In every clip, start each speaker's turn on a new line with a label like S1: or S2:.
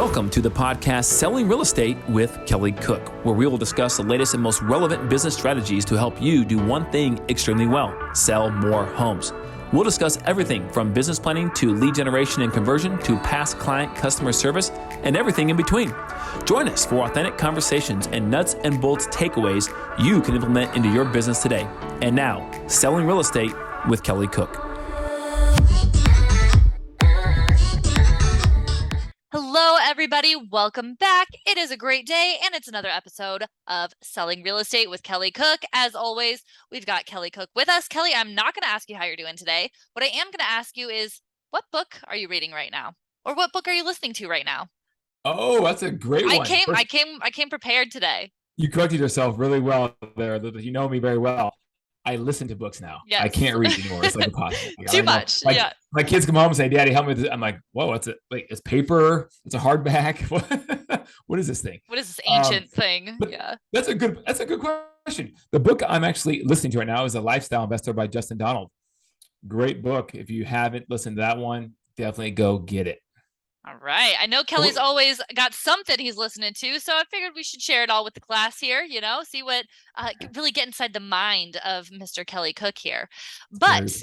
S1: Welcome to the podcast Selling Real Estate with Kelly Cook, where we will discuss the latest and most relevant business strategies to help you do one thing extremely well: sell more homes. We'll discuss everything from business planning to lead generation and conversion to past client customer service and everything in between. Join us for authentic conversations and nuts and bolts takeaways you can implement into your business today. And now, Selling Real Estate with Kelly Cook.
S2: Hello, everybody. Welcome back. It is a great day, and it's another episode of Selling Real Estate with Kelly Cook. As always, we've got Kelly Cook with us. Kelly, I'm not going to ask you how you're doing today. What I am going to ask you is, what book are you reading right now? Or what book are you listening to right now?
S1: Oh, that's a great one.
S2: I came prepared today.
S1: You corrected yourself really well there. You know me very well. I listen to books now.
S2: Yes.
S1: I can't read anymore. It's like a podcast.
S2: Too much. Yeah.
S1: My kids come home and say, "Daddy, help me with this." I'm like, "Whoa, what's it? Wait, it's paper. It's a hardback. What is this thing?
S2: What is this ancient thing?" Yeah.
S1: That's a good question. The book I'm actually listening to right now is A Lifestyle Investor by Justin Donald. Great book. If you haven't listened to that one, definitely go get it.
S2: All right. I know Kelly's always got something he's listening to, so I figured we should share it all with the class here, see what, really get inside the mind of Mr. Kelly Cook here. But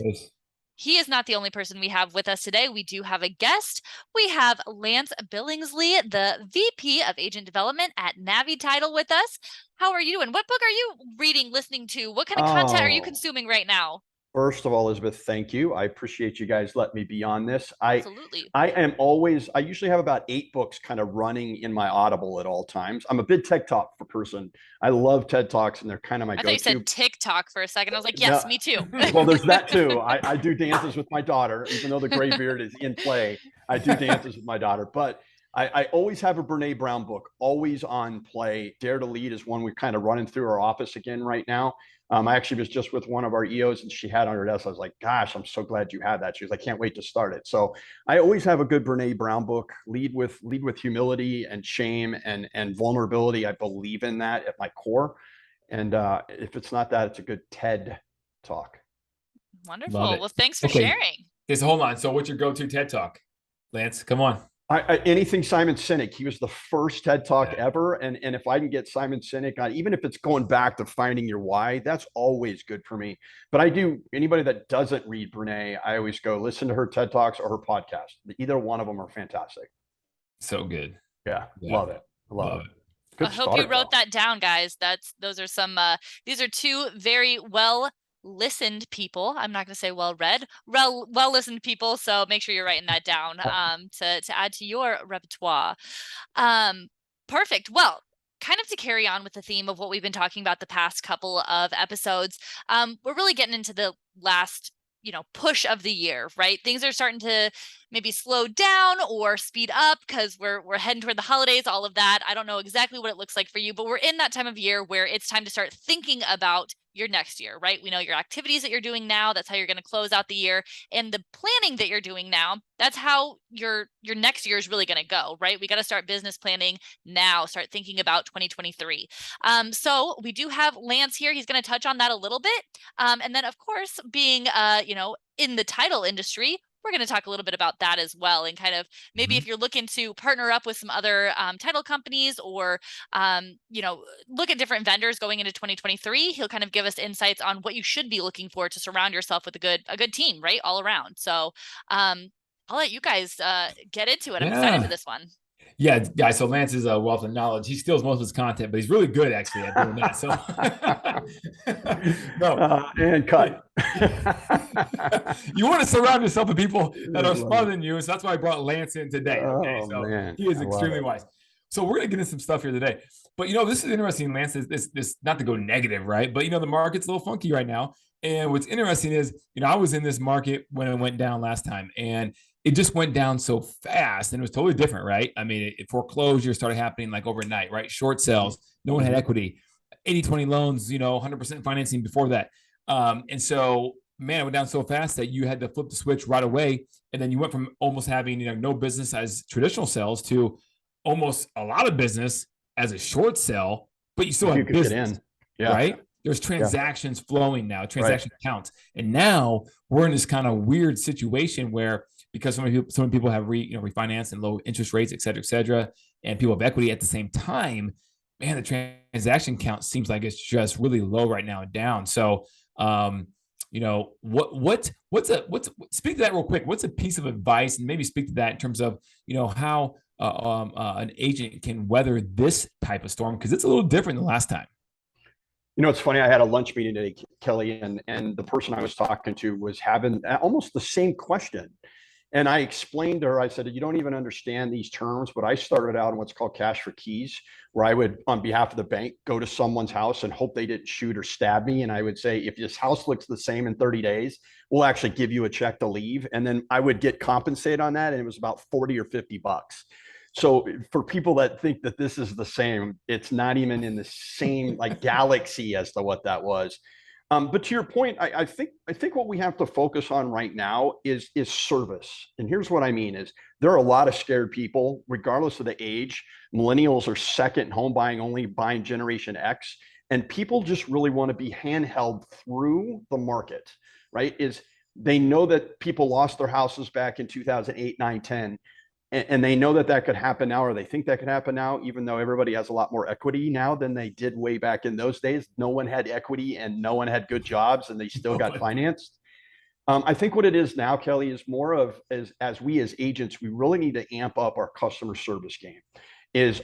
S2: he is not the only person we have with us today. We do have a guest. We have Lance Billingsley, the VP of Agent Development at Navi Title with us. How are you doing? What book are you reading, listening to? What kind of content are you consuming right now?
S3: First of all, Elizabeth, thank you. I appreciate you guys letting me be on this.
S2: Absolutely.
S3: I usually have about 8 books kind of running in my Audible at all times. I'm a big TED Talk person. I love TED Talks, and they're kind of my go-to.
S2: I thought you said TikTok for a second. I was like, yes, me too.
S3: Well, there's that too. I do dances with my daughter, even though the gray beard is in play. I do dances with my daughter, but I always have a Brene Brown book, always on play. Dare to Lead is one we're kind of running through our office again right now. I actually was just with one of our EOs, and she had on her desk. I was like, gosh, I'm so glad you had that. She was like, I can't wait to start it. So I always have a good Brene Brown book. Lead with humility and shame and vulnerability. I believe in that at my core. And if it's not that, it's a good TED Talk.
S2: Wonderful. Well, thanks for sharing.
S1: Okay, so hold on. So what's your go-to TED Talk? Lance, come on.
S3: Anything Simon Sinek. He was the first TED Talk ever. And if I can get Simon Sinek on, even if it's going back to finding your why, that's always good for me. But anybody that doesn't read Brene, I always go listen to her TED Talks or her podcast. Either one of them are fantastic.
S1: So good.
S3: Yeah. Love it. Love it.
S2: Good I hope you wrote that down, guys. Those are some, these are 2 very well-listened people. I'm not going to say well-read, well-listened people. So make sure you're writing that down to add to your repertoire. Perfect. Well, kind of to carry on with the theme of what we've been talking about the past couple of episodes, we're really getting into the last push of the year, right? Things are starting to maybe slow down or speed up because we're heading toward the holidays, all of that. I don't know exactly what it looks like for you, but we're in that time of year where it's time to start thinking about your next year, right? We know your activities that you're doing now, that's how you're going to close out the year, and the planning that you're doing now, that's how your next year is really going to go, right? We got to start business planning now, start thinking about 2023. So we do have Lance here. He's going to touch on that a little bit. And then of course, being, in the title industry, we're going to talk a little bit about that as well. And kind of maybe if you're looking to partner up with some other title companies or, look at different vendors going into 2023, he'll kind of give us insights on what you should be looking for to surround yourself with a good team, right? All around. So I'll let you guys get into it. I'm excited for this one.
S1: Yeah, guys. So Lance is a wealth of knowledge. He steals most of his content, but he's really good actually at doing that. So
S3: and cut.
S1: You want to surround yourself with people that are smarter than you. So that's why I brought Lance in today. Okay, so man, he is extremely wise. So we're gonna get into some stuff here today. But this is interesting, Lance. This not to go negative, right? But the market's a little funky right now. And what's interesting is, I was in this market when it went down last time, and it just went down so fast, and it was totally different, right? I mean, foreclosures started happening like overnight, right? Short sales, no one had equity, 80-20 loans, 100% financing before that. And so, man, it went down so fast that you had to flip the switch right away. And then you went from almost having, no business as traditional sales to almost a lot of business as a short sell, but you still have business, right? There's transactions flowing now, transaction counts. And now we're in this kind of weird situation where because so many people have refinanced and low interest rates, et cetera, and people have equity at the same time. Man, the transaction count seems like it's just really low right now and down. So, speak to that real quick. What's a piece of advice, and maybe speak to that in terms of, how an agent can weather this type of storm, because it's a little different than last time.
S3: It's funny. I had a lunch meeting today, Kelly, and the person I was talking to was having almost the same question. And I explained to her, I said, you don't even understand these terms, but I started out in what's called cash for keys, where I would, on behalf of the bank, go to someone's house and hope they didn't shoot or stab me. And I would say, if this house looks the same in 30 days, we'll actually give you a check to leave. And then I would get compensated on that. And it was about 40 or 50 bucks. So for people that think that this is the same, it's not even in the same like galaxy as to what that was. But to your point, I think what we have to focus on right now is service. And here's what I mean is there are a lot of scared people, regardless of the age. Millennials are second home buying, only buying Generation X. And people just really want to be handheld through the market, right? Is they know that people lost their houses back in 2008, 9, 10. And they know that could happen now, or they think that could happen now, even though everybody has a lot more equity now than they did way back in those days. No one had equity and no one had good jobs, and they still got financed. I think what it is now, Kelly, is more of as we as agents, we really need to amp up our customer service game.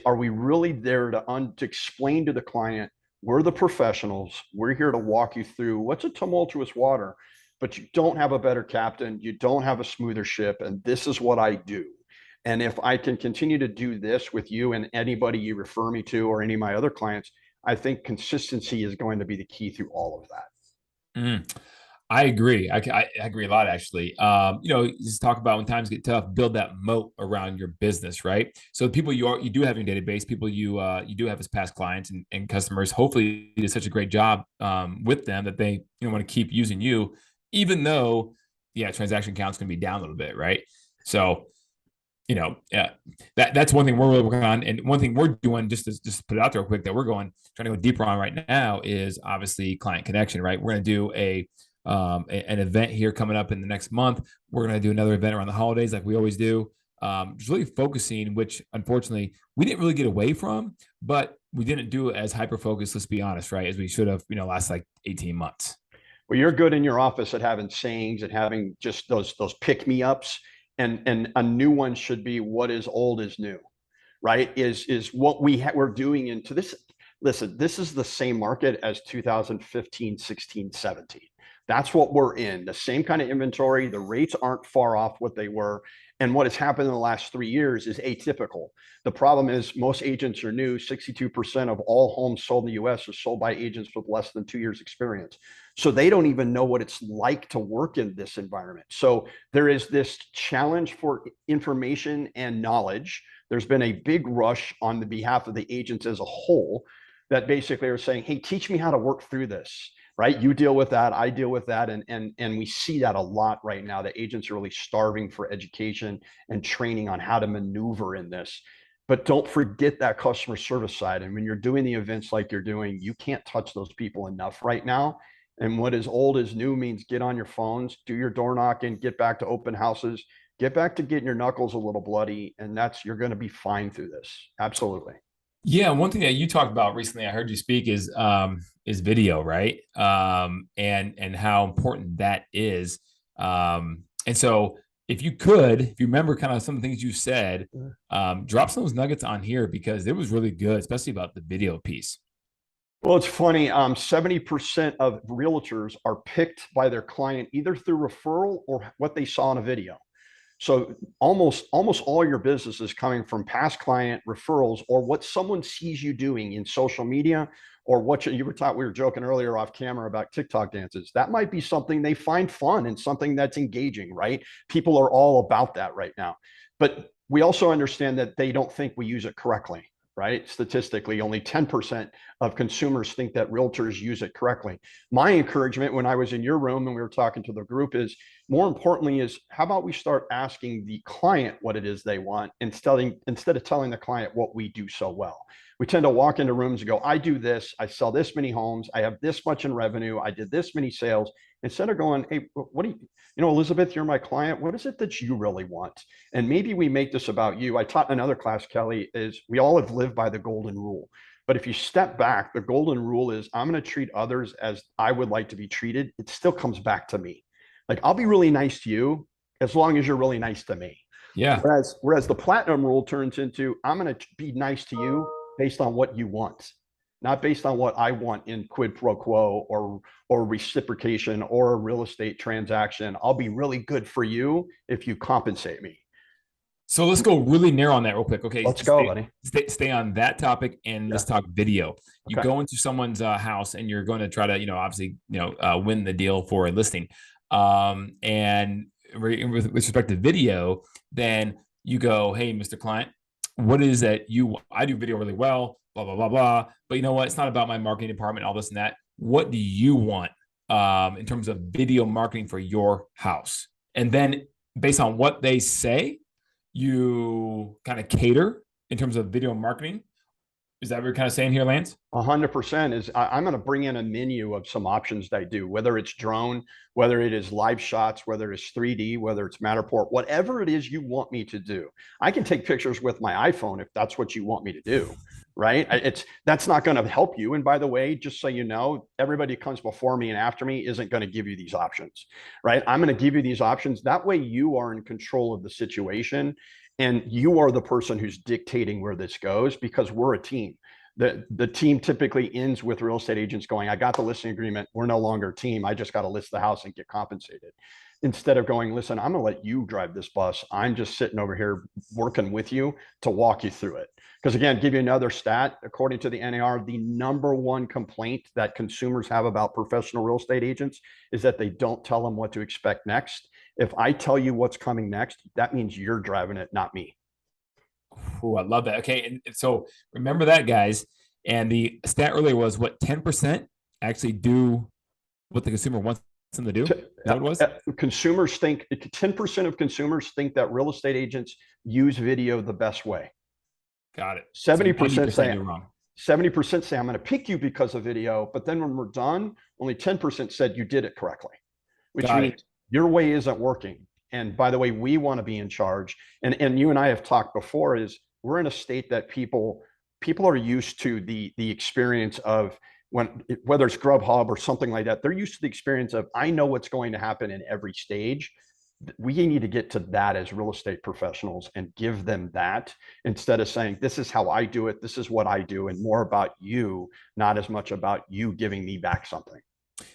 S3: Are we really there to explain to the client, we're the professionals, we're here to walk you through what's a tumultuous water, but you don't have a better captain, you don't have a smoother ship, and this is what I do. And if I can continue to do this with you and anybody you refer me to or any of my other clients, I think consistency is going to be the key through all of that.
S1: I agree. I agree a lot, actually. Just talk about when times get tough, build that moat around your business, right? So the people you do have in your database, people you do have as past clients and customers, hopefully you did such a great job with them that they want to keep using you, even though, transaction count's going to be down a little bit, right? So, that's one thing we're really working on. And one thing we're doing, just to put it out there real quick, that we're trying to go deeper on right now is obviously client connection, right? We're going to do an event here coming up in the next month. We're going to do another event around the holidays like we always do. Just really focusing, which unfortunately we didn't really get away from, but we didn't do it as hyper-focused, let's be honest, right, as we should have, last like 18 months.
S3: Well, you're good in your office at having sayings and having just those pick-me-ups. And a new one should be, what is old is new, right? Is what we're doing into this. Listen, this is the same market as 2015, 16, 17. That's what we're in. The same kind of inventory. The rates aren't far off what they were. And what has happened in the last 3 years is atypical. The problem is most agents are new. 62% of all homes sold in the US are sold by agents with less than 2 years experience. So they don't even know what it's like to work in this environment. So there is this challenge for information and knowledge. There's been a big rush on the behalf of the agents as a whole that basically are saying, hey, teach me how to work through this, right? You deal with that, I deal with that. And we see that a lot right now. The agents are really starving for education and training on how to maneuver in this. But don't forget that customer service side. And when you're doing the events like you're doing, you can't touch those people enough right now. And what is old is new means get on your phones, do your door knocking, get back to open houses, get back to getting your knuckles a little bloody. And you're going to be fine through this. Absolutely.
S1: Yeah. One thing that you talked about recently, I heard you speak is video, right? And how important that is. And so if you remember kind of some of the things you said, drop some of those nuggets on here, because it was really good, especially about the video piece.
S3: Well, it's funny. 70% of realtors are picked by their client either through referral or what they saw in a video. So almost all your business is coming from past client referrals or what someone sees you doing in social media, or what we were joking earlier off camera about TikTok dances. That might be something they find fun and something that's engaging, right? People are all about that right now. But we also understand that they don't think we use it correctly. Right? Statistically, only 10% of consumers think that realtors use it correctly. My encouragement when I was in your room and we were talking to the group is, more importantly, is how about we start asking the client what it is they want instead of telling the client what we do so well. We tend to walk into rooms and go, I do this, I sell this many homes, I have this much in revenue, I did this many sales. instead of going, hey, what do you know, Elizabeth, you're my client. What is it that you really want? And maybe we make this about you. I taught in another class, Kelly, is we all have lived by the golden rule. But if you step back, the golden rule is I'm going to treat others as I would like to be treated. It still comes back to me. Like, I'll be really nice to you as long as you're really nice to me.
S1: Yeah.
S3: Whereas the platinum rule turns into I'm going to be nice to you based on what you want, not based on what I want in quid pro quo or reciprocation or a real estate transaction. I'll be really good for you if you compensate me.
S1: So let's go really narrow on that real quick. Okay.
S3: Let's go, buddy.
S1: Stay on that topic and let's talk video. You
S3: Okay.
S1: go into someone's house and you're going to try to, obviously, win the deal for a listing. And with respect to video, then you go, hey, Mr. Client, what is that I do video really well, blah, blah, blah, blah. But you know what? It's not about my marketing department, all this and that. What do you want in terms of video marketing for your house? And then based on what they say, you kind of cater in terms of video marketing. Is that what you're kind of saying here, Lance?
S3: 100% is I'm going to bring in a menu of some options that I do, whether it's drone, whether it is live shots, whether it's 3D, whether it's Matterport, whatever it is you want me to do. I can take pictures with my iPhone if that's what you want me to do, right? That's not going to help you. And by the way, just so you know, everybody who comes before me and after me isn't going to give you these options, right? I'm going to give you these options. That way you are in control of the situation. And you are the person who's dictating where this goes because we're a team. The team typically ends with real estate agents going, I got the listing agreement. We're no longer a team. I just got to list the house and get compensated. Instead of going, listen, I'm going to let you drive this bus. I'm just sitting over here working with you to walk you through it. Because again, give you another stat, according to the NAR, the #1 complaint that consumers have about professional real estate agents is that they don't tell them what to expect next. If I tell you what's coming next, that means you're driving it, not me.
S1: Oh, I love that. Okay. And so remember that, guys. And the stat earlier was what 10% actually do what the consumer wants them to do? Is that what it was?
S3: Consumers think 10% of consumers think that real estate agents use video the best way.
S1: Got it.
S3: 70%
S1: say you're wrong.
S3: 70% say I'm going to pick you because of video, but then when we're done, only 10% said you did it correctly, which means your way isn't working. And by the way, we want to be in charge. And you and I have talked before is we're in a state that people are used to the experience of whether it's Grubhub or something like that, they're used to the experience of, I know what's going to happen in every stage. We need to get to that as real estate professionals and give them that instead of saying, this is how I do it. This is what I do. And more about you, not as much about you giving me back something.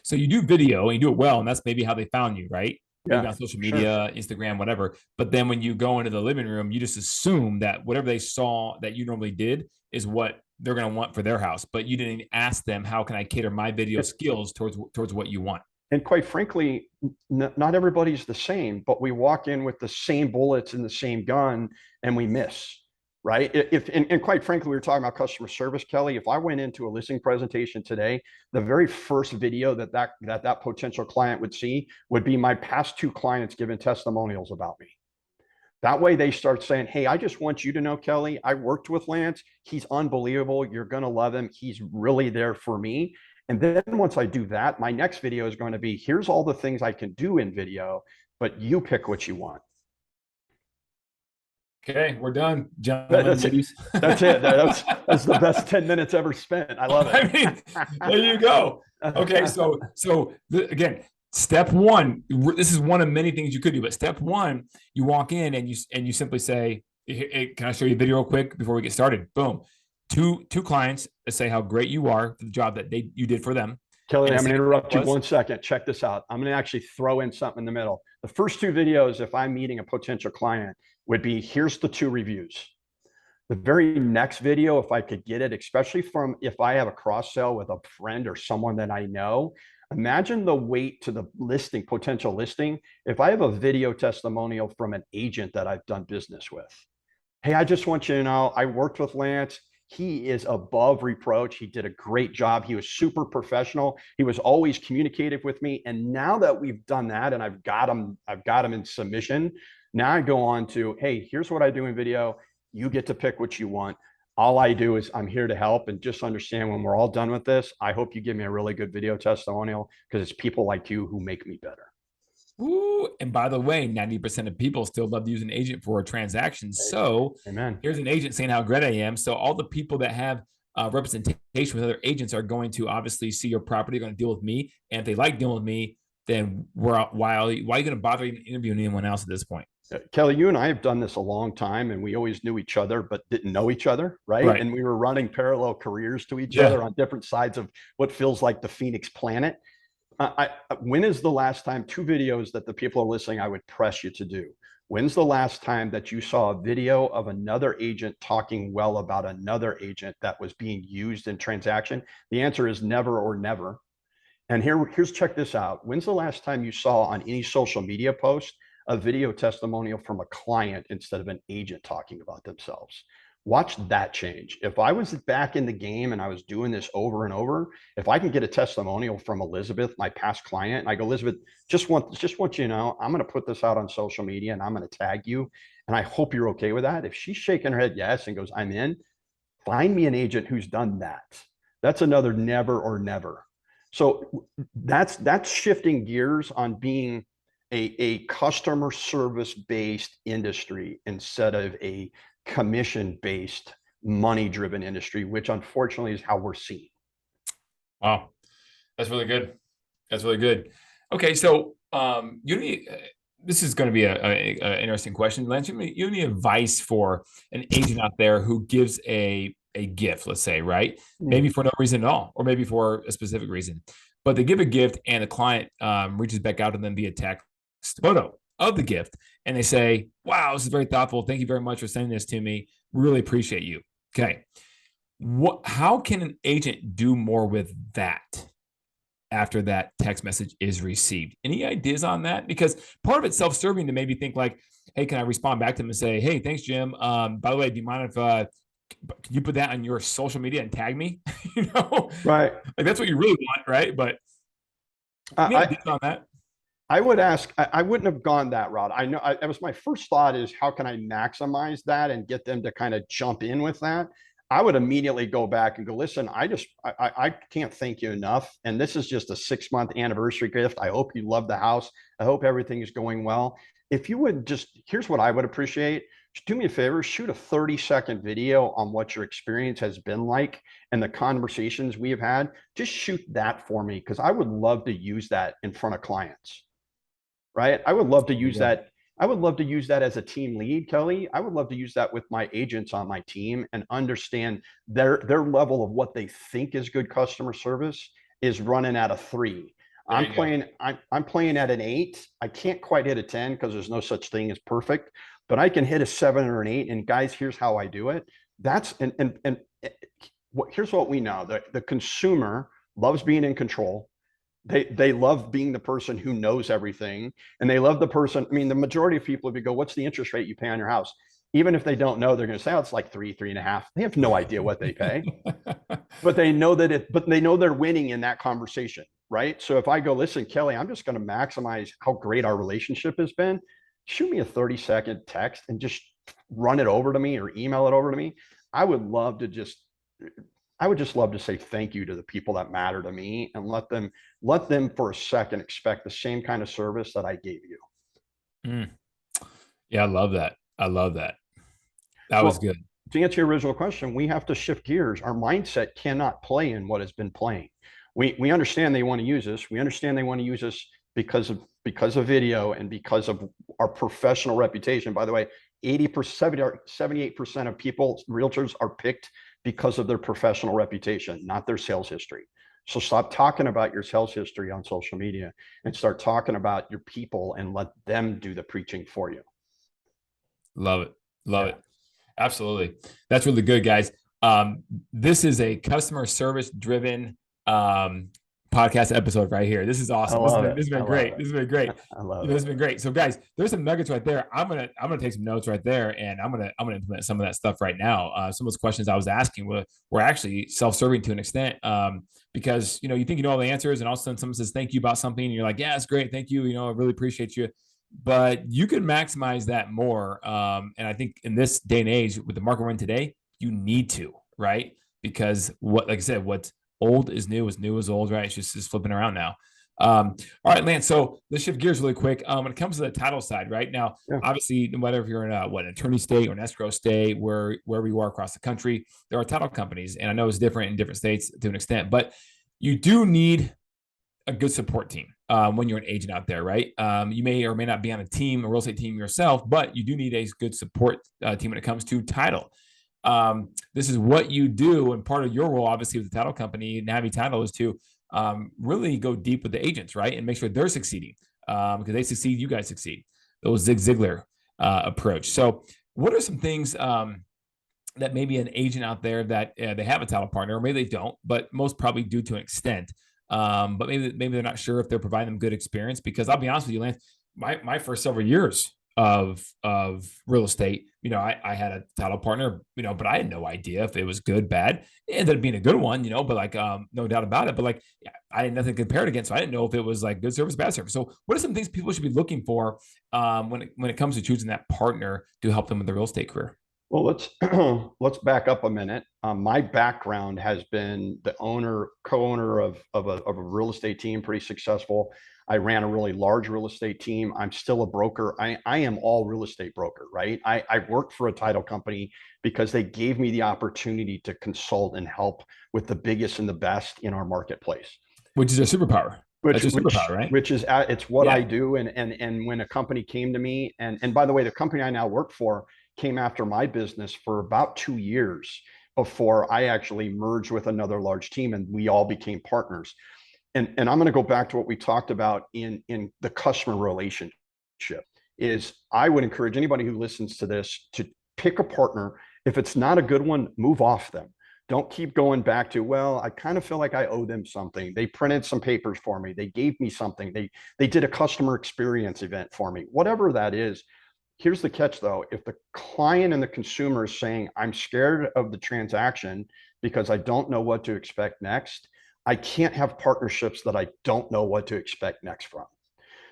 S1: So you do video and you do it well, and that's maybe how they found you, right?
S3: Yeah,
S1: on social media, sure. Instagram, whatever. But then when you go into the living room, you just assume that whatever they saw that you normally did is what they're going to want for their house. But you didn't ask them, how can I cater my video skills towards what you want?
S3: And quite frankly, not everybody's the same, but we walk in with the same bullets and the same gun and we miss. Right. And quite frankly, we were talking about customer service, Kelly. If I went into a listing presentation today, the very first video that potential client would see would be my past 2 clients giving testimonials about me. That way they start saying, hey, I just want you to know, Kelly, I worked with Lance. He's unbelievable. You're going to love him. He's really there for me. And then once I do that, my next video is going to be, here's all the things I can do in video, but you pick what you want.
S1: Okay, we're done, gentlemen.
S3: That's it. That's the best 10 minutes ever spent. I love it.
S1: I mean, there you go. Okay, so again, step 1. This is one of many things you could do, but step 1, you walk in and you simply say, hey, "Can I show you a video real quick before we get started?" Boom, two clients that say how great you are for the job that you did for them.
S3: Kelly, I'm going to interrupt you 1 second. Check this out. I'm going to actually throw in something in the middle. The first 2 videos, if I'm meeting a potential client, would be, here's the 2 reviews. The very next video, if I could get it, especially from if I have a cross sell with a friend or someone that I know, imagine the weight to the listing, potential listing. If I have a video testimonial from an agent that I've done business with, hey, I just want you to know, I worked with Lance. He is above reproach. He did a great job. He was super professional. He was always communicative with me. And now that we've done that and I've got him in submission, now I go on to, hey, here's what I do in video. You get to pick what you want. All I do is I'm here to help, and just understand when we're all done with this, I hope you give me a really good video testimonial, because it's people like you who make me better.
S1: Ooh, and by the way, 90% of people still love to use an agent for a transaction. So
S3: Amen.
S1: Here's an agent saying how great I am. So all the people that have representation with other agents are going to obviously see your property, going to deal with me. And if they like dealing with me, then why are you going to bother interviewing anyone else at this point?
S3: Kelly, you and I have done this a long time, and we always knew each other, but didn't know each other, right? And we were running parallel careers to each other on different sides of what feels like the Phoenix planet. When is the last time, 2 videos that the people are listening, I would press you to do? When's the last time that you saw a video of another agent talking well about another agent that was being used in transaction? The answer is never or never. And here's check this out. When's the last time you saw on any social media post a video testimonial from a client instead of an agent talking about themselves? Watch that change. If I was back in the game and I was doing this over and over, if I can get a testimonial from Elizabeth, my past client, and I go, Elizabeth, just want you to know, I'm going to put this out on social media and I'm going to tag you, and I hope you're okay with that. If she's shaking her head yes and goes, I'm in, find me an agent who's done that. That's another never or never. So that's shifting gears on being a customer service based industry instead of a commission based, money driven industry, which unfortunately is how we're seen.
S1: Wow, that's really good. That's really good. Okay, so this is going to be a interesting question. Lance, you have any advice for an agent out there who gives a gift, let's say, right? Maybe for no reason at all, or maybe for a specific reason, but they give a gift and the client reaches back out to them via text photo of the gift, and they say, wow, this is very thoughtful. Thank you very much for sending this to me. Really appreciate you. Okay. How can an agent do more with that after that text message is received? Any ideas on that? Because part of it's self-serving to maybe think like, hey, can I respond back to them and say, hey, thanks, Jim. By the way, do you mind if can you put that on your social media and tag me?
S3: Right.
S1: Like that's what you really want, right? But any ideas on that?
S3: I would ask, I wouldn't have gone that route. I know it was my first thought is how can I maximize that and get them to kind of jump in with that? I would immediately go back and go, listen, I can't thank you enough. And this is just a 6-month anniversary gift. I hope you love the house. I hope everything is going well. If you would here's what I would appreciate. Just do me a favor, shoot a 30-second video on what your experience has been like and the conversations we have had. Just shoot that for me, because I would love to use that in front of clients. Right? I would love to use that. I would love to use that as a team lead, Kelly. I would love to use that with my agents on my team and understand their level of what they think is good customer service is running at a 3. I'm playing at an 8. I can't quite hit a 10 because there's no such thing as perfect, but I can hit a 7 or an 8. And guys, here's how I do it. Here's what we know. The consumer loves being in control. They love being the person who knows everything, and they love the person. I mean, the majority of people, if you go, what's the interest rate you pay on your house? Even if they don't know, they're going to say, oh, it's like 3.5. They have no idea what they pay, but they know they know they're winning in that conversation. Right. So if I go, listen, Kelly, I'm just going to maximize how great our relationship has been. Shoot me a 30-second text and just run it over to me or email it over to me. I would just love to say thank you to the people that matter to me, and let them for a second expect the same kind of service that I gave you.
S1: Yeah, I love that. That was good.
S3: To answer your original question, we have to shift gears. Our mindset cannot play in what has been playing. We understand they want to use us. We understand they want to use us because of video and because of our professional reputation. By the way, 78% of people, realtors, are picked because of their professional reputation, not their sales history. So stop talking about your sales history on social media and start talking about your people and let them do the preaching for you.
S1: Love it. Absolutely. That's really good, guys. This is a customer service driven podcast episode right here. This is awesome. This has been great. I love it. This has been great. So guys, there's some nuggets right there. I'm gonna take some notes right there, and I'm gonna implement some of that stuff right now. Some of those questions I was asking were actually self-serving to an extent, because you think you know all the answers, and all of a sudden someone says thank you about something, and you're like, yeah, it's great, thank you. I really appreciate you. But you can maximize that more. And I think in this day and age with the market we're in today, you need to, right? Because like I said, what's old is new is old, right? It's just flipping around now. All right, Lance. So let's shift gears really quick. When it comes to the title side, right now, obviously, no matter if you're in an attorney state or an escrow state, wherever you are across the country, there are title companies, and I know it's different in different states to an extent, but you do need a good support team when you're an agent out there, right? You may or may not be on a team, a real estate team yourself, but you do need a good support team when it comes to title. This is what you do, and part of your role, obviously, with the title company, Navi Title, is to really go deep with the agents, right, and make sure they're succeeding. Because they succeed, you guys succeed. Those Zig Ziglar approach. So, what are some things that maybe an agent out there that they have a title partner, or maybe they don't, but most probably do to an extent. But maybe they're not sure if they're providing them good experience, because I'll be honest with you, Lance, my first several years of real estate, I had a title partner, but I had no idea if it was good, bad. It ended up being a good one, but like, no doubt about it. But like, I had nothing to compare it against. So I didn't know if it was like good service, bad service. So what are some things people should be looking for when it comes to choosing that partner to help them with their real estate career?
S3: Well, let's back up a minute. My background has been the co-owner of a real estate team, pretty successful. I ran a really large real estate team. I'm still a broker. I am all real estate broker, right? I worked for a title company because they gave me the opportunity to consult and help with the biggest and the best in our marketplace.
S1: Which is a superpower. Right?
S3: It's what I do. And when a company came to me, and by the way, the company I now work for came after my business for about 2 years before I actually merged with another large team, and we all became partners. And I'm going to go back to what we talked about in the customer relationship. Is I would encourage anybody who listens to this to pick a partner. If it's not a good one, move off them. Don't keep going back to, well, I kind of feel like I owe them something. They printed some papers for me. They gave me something. They did a customer experience event for me. Whatever that is. Here's the catch, though. If the client and the consumer is saying, I'm scared of the transaction because I don't know what to expect next, I can't have partnerships that I don't know what to expect next from.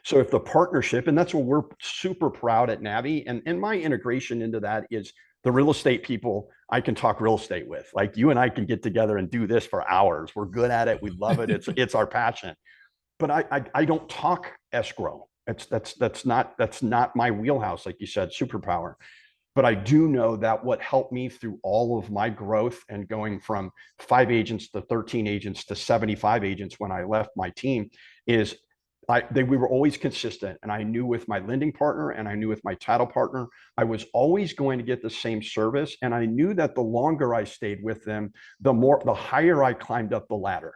S3: So if the partnership, and that's what we're super proud at Navi, and my integration into that is the real estate people I can talk real estate with. Like you and I can get together and do this for hours. We're good at it. We love it. It's our passion. But I don't talk escrow. That's not my wheelhouse, like you said, superpower. But I do know that what helped me through all of my growth and going from 5 agents to 13 agents to 75 agents when I left my team is we were always consistent. And I knew with my lending partner and I knew with my title partner, I was always going to get the same service. And I knew that the longer I stayed with them, the higher I climbed up the ladder.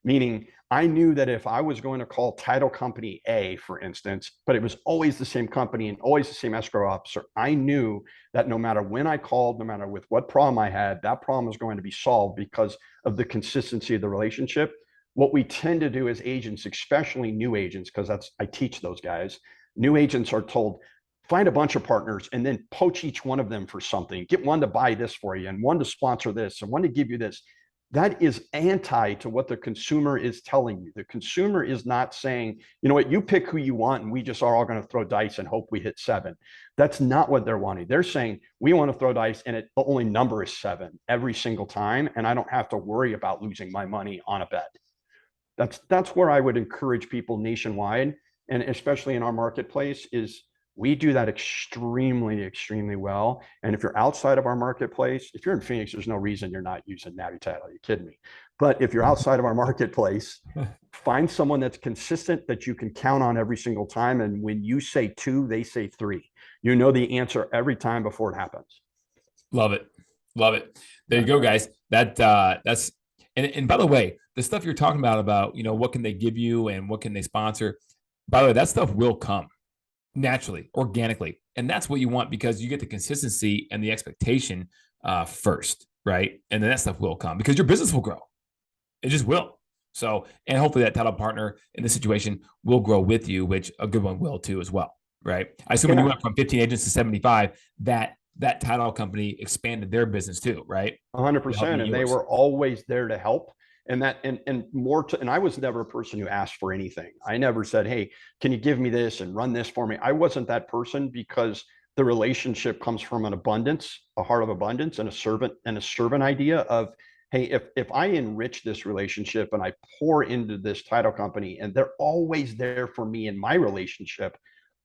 S3: Meaning I knew that if I was going to call title company A, for instance, but it was always the same company and always the same escrow officer, I knew that no matter when I called, no matter with what problem I had, that problem was going to be solved because of the consistency of the relationship. What we tend to do as agents, especially new agents, because I teach those guys, new agents are told, find a bunch of partners and then poach each one of them for something. Get one to buy this for you and one to sponsor this and one to give you this. That is anti to what the consumer is telling you. The consumer is not saying, you know what, you pick who you want and we just are all going to throw dice and hope we hit 7. That's not what they're wanting. They're saying, we want to throw dice and the only number is 7 every single time. And I don't have to worry about losing my money on a bet. That's where I would encourage people nationwide, and especially in our marketplace, is we do that extremely, extremely well. And if you're outside of our marketplace, if you're in Phoenix, there's no reason you're not using Navi Title. You're kidding me. But if you're outside of our marketplace, find someone that's consistent that you can count on every single time. And when you say 2, they say 3. You know the answer every time before it happens.
S1: Love it. Love it. There you go, guys. That's and by the way, the stuff you're talking about, what can they give you and what can they sponsor? By the way, that stuff will come naturally, organically. And that's what you want, because you get the consistency and the expectation first, right? And then that stuff will come because your business will grow. It just will. So, and hopefully that title partner in this situation will grow with you, which a good one will too as well, right? I assume when you went from 15 agents to 75, that title company expanded their business too, right?
S3: 100%. And they were always there to help. And I was never a person who asked for anything. I never said, hey, can you give me this and run this for me? I wasn't that person because the relationship comes from an abundance, a heart of abundance, and a servant idea of, hey, if I enrich this relationship and I pour into this title company and they're always there for me in my relationship,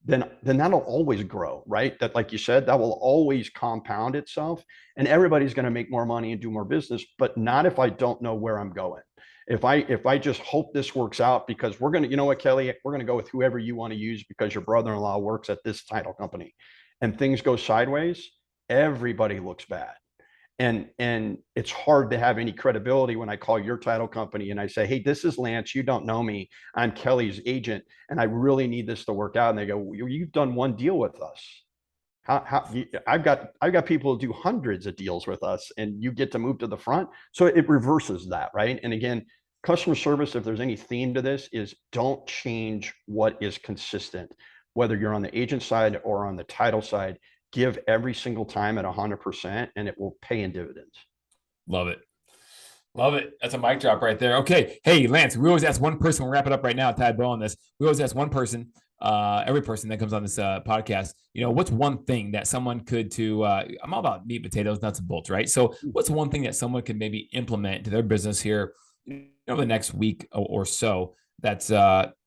S3: then that'll always grow, right? That, like you said, that will always compound itself, and everybody's going to make more money and do more business, but not if I don't know where I'm going. If I just hope this works out because we're going to, you know what, Kelly, we're going to go with whoever you want to use because your brother-in-law works at this title company, and things go sideways, everybody looks bad. And it's hard to have any credibility when I call your title company and I say, hey, this is Lance, you don't know me, I'm Kelly's agent, and I really need this to work out. And they go, well, you've done one deal with us. I've got people who do hundreds of deals with us, and you get to move to the front. So it reverses that, right? And again, customer service, if there's any theme to this, is don't change what is consistent, whether you're on the agent side or on the title side. Give every single time at 100%, and it will pay in dividends.
S1: Love it. Love it. That's a mic drop right there. Okay. Hey, Lance, we always ask one person, we'll wrap it up right now, tie a bow on this. We always ask one person, every person that comes on this podcast, what's one thing that someone could I'm all about meat, potatoes, nuts, and bolts, right? So what's one thing that someone could maybe implement to their business here, the next week or so that's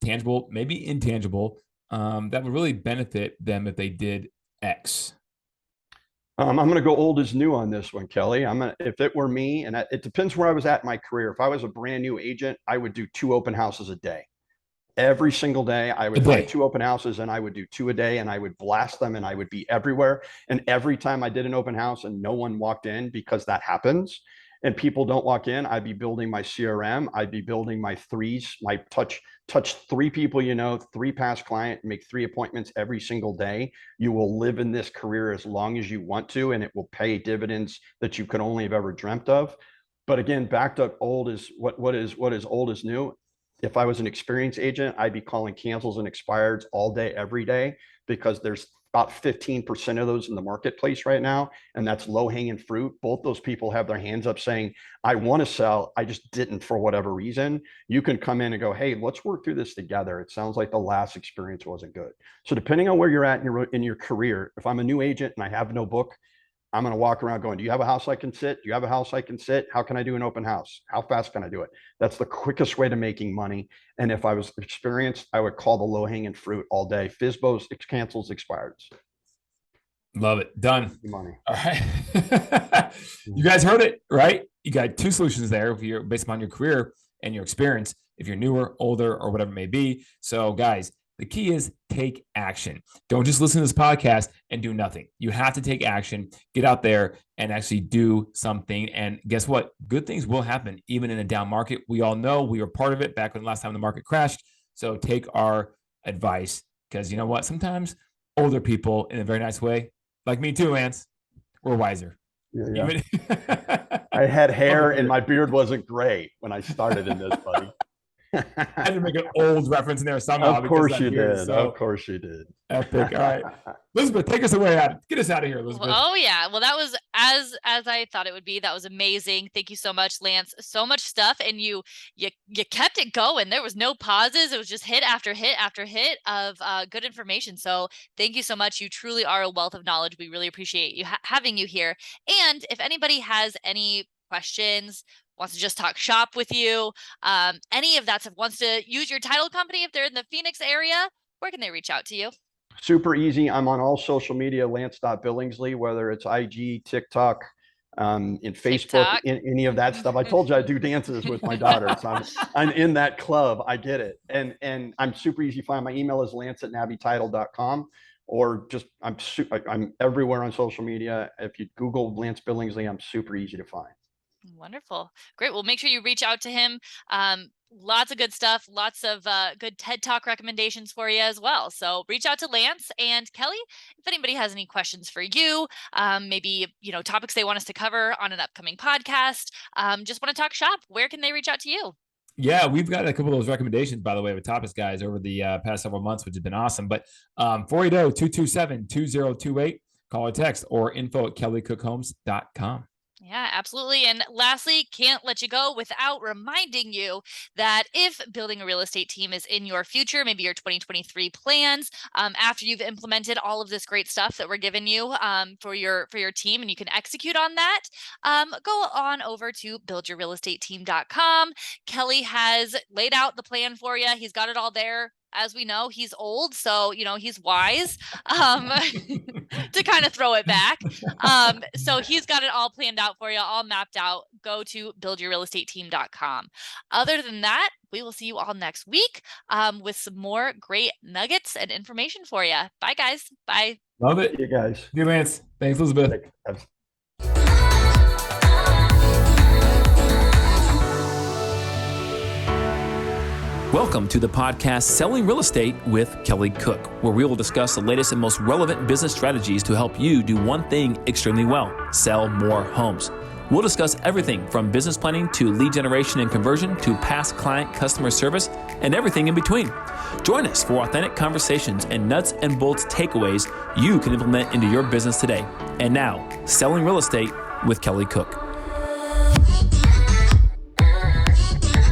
S1: tangible, maybe intangible, that would really benefit them if they did X?
S3: I'm going to go old as new on this one, Kelly. If it were me, and it depends where I was at in my career. If I was a brand new agent, I would do 2 open houses a day. Every single day, I would find 2 open houses, and I would do 2 a day, and I would blast them, and I would be everywhere. And every time I did an open house and no one walked in, because that happens, and people don't walk in, I'd be building my CRM. I'd be building my threes, my touch 3 people, 3 past client, make 3 appointments every single day. You will live in this career as long as you want to, and it will pay dividends that you could only have ever dreamt of. But again, backed up old is what is old is new. If I was an experienced agent, I'd be calling cancels and expireds all day, every day, because there's about 15% of those in the marketplace right now. And that's low hanging fruit. Both those people have their hands up saying, I want to sell, I just didn't for whatever reason. You can come in and go, hey, let's work through this together. It sounds like the last experience wasn't good. So depending on where you're at in your career, if I'm a new agent and I have no book, I'm going to walk around going, do you have a house I can sit? Do you have a house I can sit? How can I do an open house? How fast can I do it? That's the quickest way to making money. And if I was experienced, I would call the low hanging fruit all day. FSBOs, cancels, expireds.
S1: Love it. Done.
S3: Money.
S1: All right. You guys heard it, right? You got 2 solutions there if you're based upon your career and your experience, if you're newer, older, or whatever it may be. So guys, the key is take action. Don't just listen to this podcast and do nothing. You have to take action, get out there and actually do something. And guess what? Good things will happen even in a down market. We all know we were part of it back when last time the market crashed. So take our advice, because you know what? Sometimes older people, in a very nice way, like me too, Lance, we're wiser.
S3: Yeah. I had hair and my beard wasn't gray when I started in this, buddy.
S1: I had to make an old reference in there somehow.
S3: Of course you did. Of course you did.
S1: Epic. All right. Elizabeth, take us away out. Get us out of here, Elizabeth.
S2: Oh yeah. Well, that was as I thought it would be. That was amazing. Thank you so much, Lance. So much stuff, and you kept it going. There was no pauses. It was just hit after hit after hit of good information. So thank you so much. You truly are a wealth of knowledge. We really appreciate you having you here. And if anybody has any questions, wants to just talk shop with you, any of that stuff, wants to use your title company, if they're in the Phoenix area, where can they reach out to you?
S3: Super easy. I'm on all social media, Lance.Billingsley, whether it's IG, TikTok, in Facebook, in any of that stuff. I told you I do dances with my daughter. So I'm in that club. I get it. And I'm super easy to find. My email is lance@navititle.com, or just, I'm everywhere on social media. If you Google Lance Billingsley, I'm super easy to find.
S2: Wonderful. Great. Well, make sure you reach out to him. Lots of good stuff, lots of good TED Talk recommendations for you as well. So reach out to Lance. And Kelly, if anybody has any questions for you, maybe, topics they want us to cover on an upcoming podcast, just want to talk shop, where can they reach out to you?
S1: Yeah, we've got a couple of those recommendations, by the way, with topics guys over the past several months, which has been awesome. But 480-227-2028, call or text, or info@kellycookhomes.com.
S2: Yeah, absolutely. And lastly, can't let you go without reminding you that if building a real estate team is in your future, maybe your 2023 plans, after you've implemented all of this great stuff that we're giving you for your team, and you can execute on that, go on over to buildyourrealestateteam.com. Kelly has laid out the plan for you. He's got it all there. As we know, he's old, so he's wise to kind of throw it back. So he's got it all planned out for you, all mapped out. Go to buildyourrealestateteam.com. Other than that, we will see you all next week with some more great nuggets and information for you. Bye, guys. Bye.
S1: Love it.
S3: You guys.
S1: See you, Lance. Thanks, Elizabeth.
S3: Thanks.
S4: Welcome to the podcast Selling Real Estate with Kelly Cook, where we will discuss the latest and most relevant business strategies to help you do one thing extremely well: sell more homes. We'll discuss everything from business planning to lead generation and conversion to past client customer service and everything in between. Join us for authentic conversations and nuts and bolts takeaways you can implement into your business today. And now, Selling Real Estate with Kelly Cook.